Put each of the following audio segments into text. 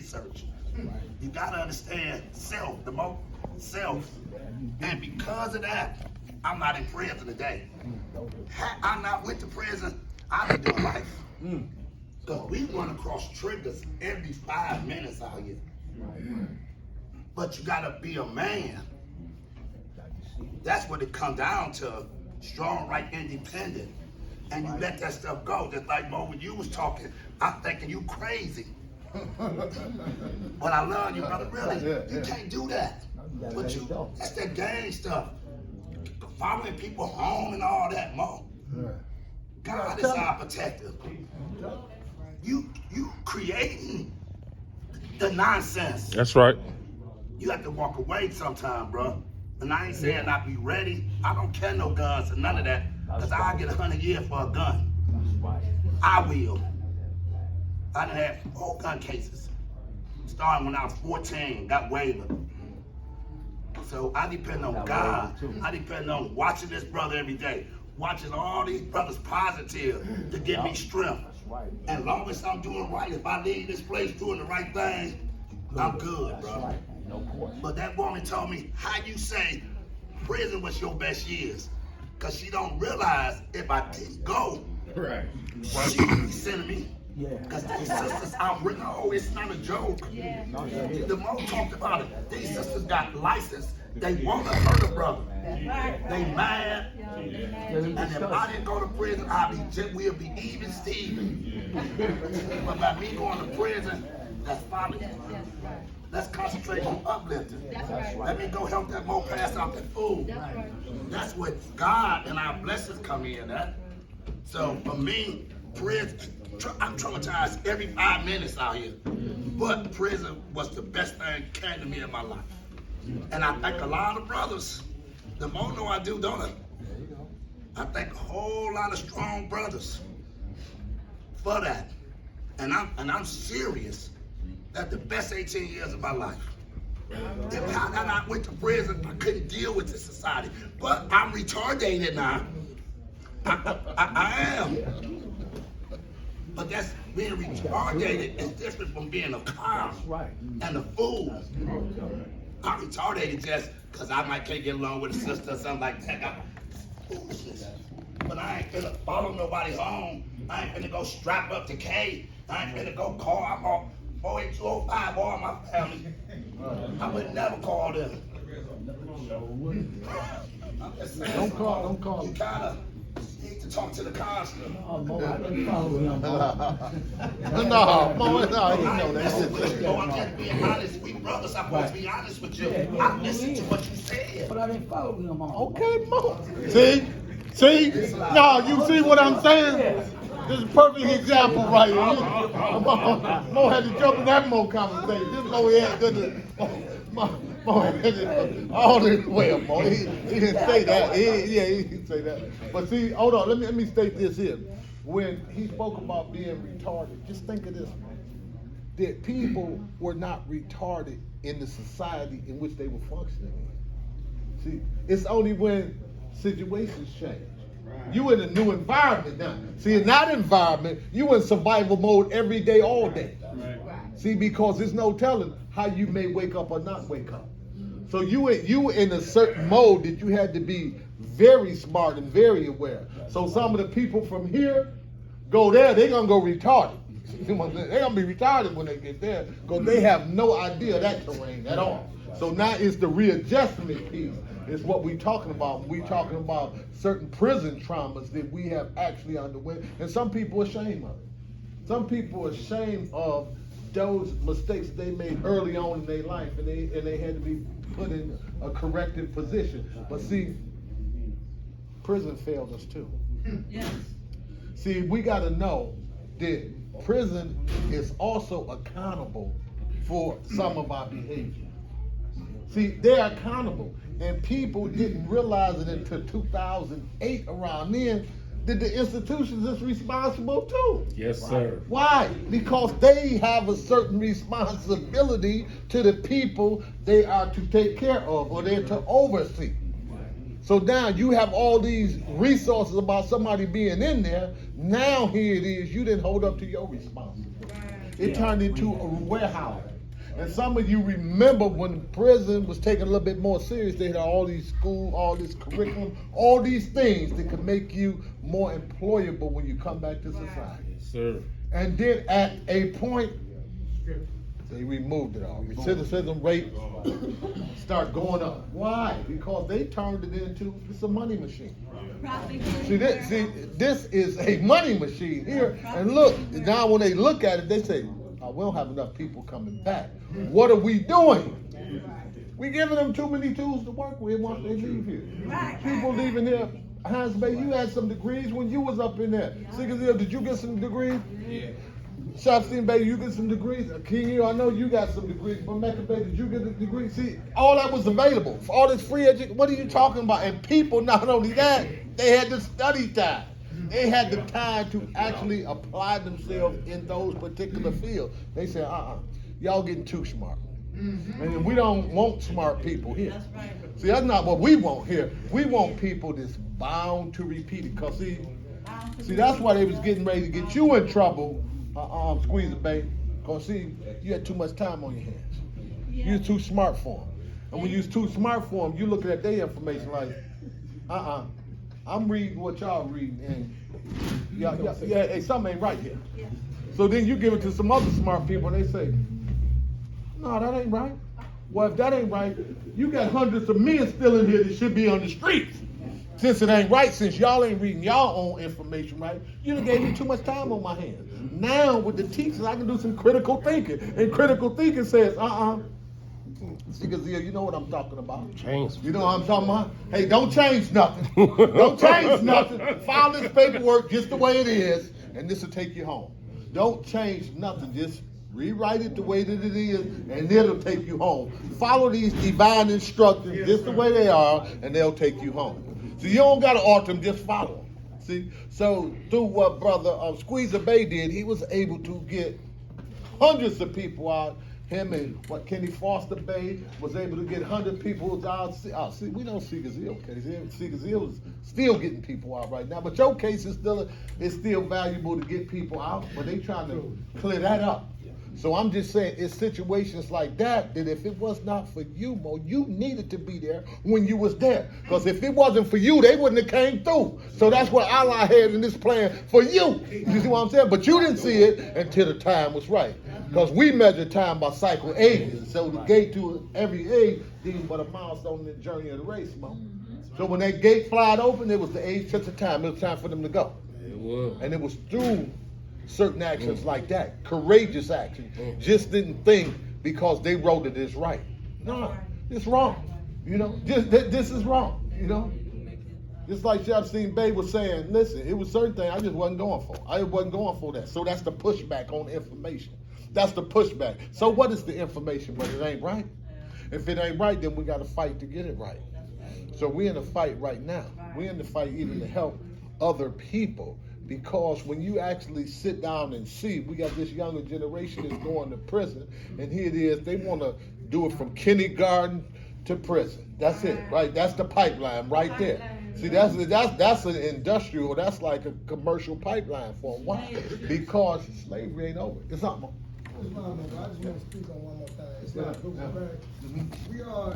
research. You gotta understand self, the most self. And because of that, I'm not in prison today. Had I not went to prison, I'd be doing life. Because we run across triggers every 5 minutes out here. But you gotta be a man. That's what it comes down to. Strong, right, independent. And you let that stuff go. Just like Mo, when you was talking, I'm thinking you crazy. But I love you, brother. Really, you can't do that. But that's that gang stuff. Following people home and all that, Mo. God is our protector. You creating the nonsense. That's right. You have to walk away sometime, bro. And I ain't saying I be ready. I don't carry no guns or none of that. Because I'll get 100 years for a gun. I will. I done had 4 gun cases. Starting when I was 14, got waived. So I depend on God. I depend on watching this brother every day. Watching all these brothers positive to give me strength. And as long as I'm doing right, if I leave this place doing the right thing, I'm good, bro. But that woman told me, how you say prison was your best years? Because she don't realize if I didn't go, she would be sending me. Because these sisters, no, it's not a joke. The Mo talked about it. These sisters got licensed. They want to hurt a brother. They mad. And if I didn't go to prison, we'll be even Steven. But by me going to prison, that's following. Let's concentrate on uplifting. Let me go help that Mo pass out that food. That's what God and our blessings come in at. So for me, prison, I'm traumatized every 5 minutes out here. But prison was the best thing that came to me in my life. And I thank a lot of brothers. The more know I do, don't I? I thank a whole lot of strong brothers for that. And I'm serious. That's the best 18 years of my life. If I not went to prison, I couldn't deal with this society. But I'm retarded now. I am. But that's being retarded is different from being a clown and a fool. I'm retarded just because I might can't get along with a sister or something like that. Foolishness. But I ain't finna follow nobody home. I ain't finna go strap up to K. I ain't finna go call. I'm on 48205, all my family. I would never call them. I'm just saying, Don't call. You gotta need to talk to the constable. Oh, Mo, I didn't follow him, Mo. No, he know that shit. I'm just being honest. We brothers are supposed to be honest with you. I listened to what you said. But I didn't follow him, Mo. Okay, Mo. See? No, you see what I'm saying? This is a perfect example right here. Mo had to jump in that Mo conversation. This Mo had good. Mo had it all this way, Mo. He didn't say that. He didn't say that. But see, hold on. Let me state this here. When he spoke about being retarded, just think of this, man. That people were not retarded in the society in which they were functioning in. See, it's only when situations change. You in a new environment now. See, in that environment, you in survival mode every day, all day. See, because there's no telling how you may wake up or not wake up. So you in a certain mode that you had to be very smart and very aware. So some of the people from here go there, they're gonna go retarded. They're gonna be retarded when they get there because they have no idea that terrain at all. So now it's the readjustment piece. It's what we're talking about. We're talking about certain prison traumas that we have actually underwent, and some people are ashamed of it. Some people are ashamed of those mistakes they made early on in their life, and they had to be put in a corrective position. But see, prison failed us too. Yes. See, we got to know that prison is also accountable for some of our behavior. See, they're accountable, and people didn't realize it until 2008, around then, that the institutions is responsible too. Yes, sir. Why? Because they have a certain responsibility to the people they are to take care of or they're to oversee. So now you have all these resources about somebody being in there. Now here it is, you didn't hold up to your responsibility. It turned into a warehouse. And some of you remember when prison was taken a little bit more serious, they had all these schools, all this curriculum, all these things that could make you more employable when you come back to society. Yes, sir. And then at a point, they removed it all. Recidivism rate start going up. Why? Because they turned it into, it's a money machine. See, this is a money machine here. And look, now when they look at it, they say, oh, we don't have enough people coming back. What are we doing? We giving them too many tools to work with once they leave here. People leaving here. Hans Bay, you had some degrees when you was up in there. Sigazil, did you get some degrees? Yeah. Shopstein Bay, you get some degrees. King Hill, I know you got some degrees. But Mecca Bay, did you get a degree? See, all that was available. For all this free education, what are you talking about? And people, not only that, they had the study time. They had the time to actually apply themselves in those particular fields. They said, y'all getting too smart. And we don't want smart people here. See, that's not what we want here. We want people that's bound to repeat it. Because see, that's why they was getting ready to get you in trouble, FuquaBey. Because see, you had too much time on your hands. You was too smart for them. And when you was too smart for them, you looking at their information like, I'm reading what y'all reading, and hey, something ain't right here. So then you give it to some other smart people, and they say, no, that ain't right. Well, if that ain't right, you got hundreds of men still in here that should be on the streets. Since it ain't right, since y'all ain't reading y'all own information right, you done gave me too much time on my hands. Now with the teachers, I can do some critical thinking, and critical thinking says, because you know what I'm talking about. Change. You know what I'm talking about? Hey, don't change nothing. Don't change nothing. File this paperwork just the way it is, and this will take you home. Don't change nothing. Just rewrite it the way that it is, and it'll take you home. Follow these divine instructions just the way they are, and they'll take you home. So you don't got to alter them, just follow them. See? So through what Brother FuquaBey did, he was able to get hundreds of people out. Him and what Kenny Foster Bay was able to get 100 people out. See, we don't see Gazelle case. Gazelle is still getting people out right now, but your case is still valuable to get people out. But they trying to clear that up. So I'm just saying, it's situations like that if it was not for you, Mo, you needed to be there when you was there. Because if it wasn't for you, they wouldn't have came through. So that's what Allah had in this plan for you. You see what I'm saying? But you didn't see it until the time was right. Because we measure time by cycle ages. So the gate to every age is but a milestone in the journey of the race, Mo. So when that gate flied open, it was the age to the time. It was time for them to go. It was. And it was through certain actions like that, courageous action. Just didn't think because they wrote it is right. No, it's wrong. You know, this is wrong. You know, just like Shopstein Bay was saying. Listen, it was certain things I just wasn't going for. I wasn't going for that. So that's the pushback on information. That's the pushback. So what is the information? But it ain't right. If it ain't right, then we got to fight to get it right. So we're in a fight right now. We're in the fight even to help other people. Because when you actually sit down and see, we got this younger generation that's going to prison, and here it is, they want to do it from kindergarten to prison. That's it, right? That's the pipeline right there. See, that's an industrial, that's like a commercial pipeline for them. Why? Because slavery ain't over. It's not more. I just want to speak on one more thing. It's not we are,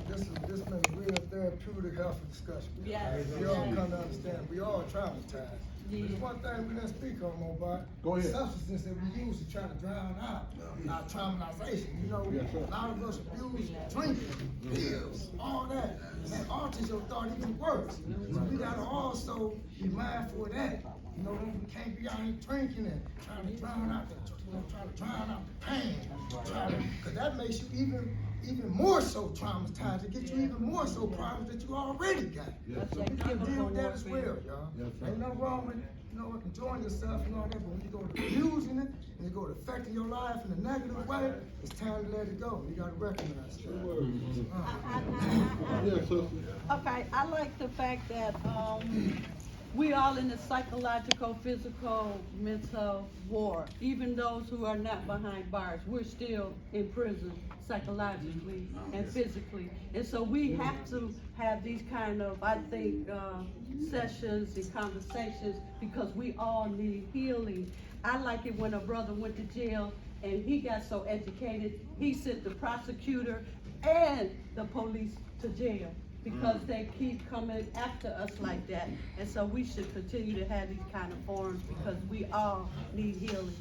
this has been a real therapeutic, healthy discussion. Yes. We all come to understand we all traumatized. There's one thing we didn't speak on, Mo, Go ahead. substances that we use to try to drown out our traumatization. A lot of us abuse drinking, pills, all that. And that alters your thought even worse. So we gotta also be mindful of that. We can't be out here drinking and trying to drown out the pain. Because that makes you even more so traumatized, to get you even more so problems that you already got. So we gotta deal with that as well, y'all. Ain't nothing wrong with enjoying yourself and all that, but when you go to abusing it and you go to affecting your life in a negative way, it's time to let it go. You gotta recognize that. Okay, I like the fact that we all in the psychological, physical, mental war. Even those who are not behind bars, we're still in prison psychologically and physically. And so we have to have these kind of, I think, sessions and conversations because we all need healing. I like it when a brother went to jail and he got so educated, he sent the prosecutor and the police to jail because they keep coming after us like that. And so we should continue to have these kind of forums because we all need healing.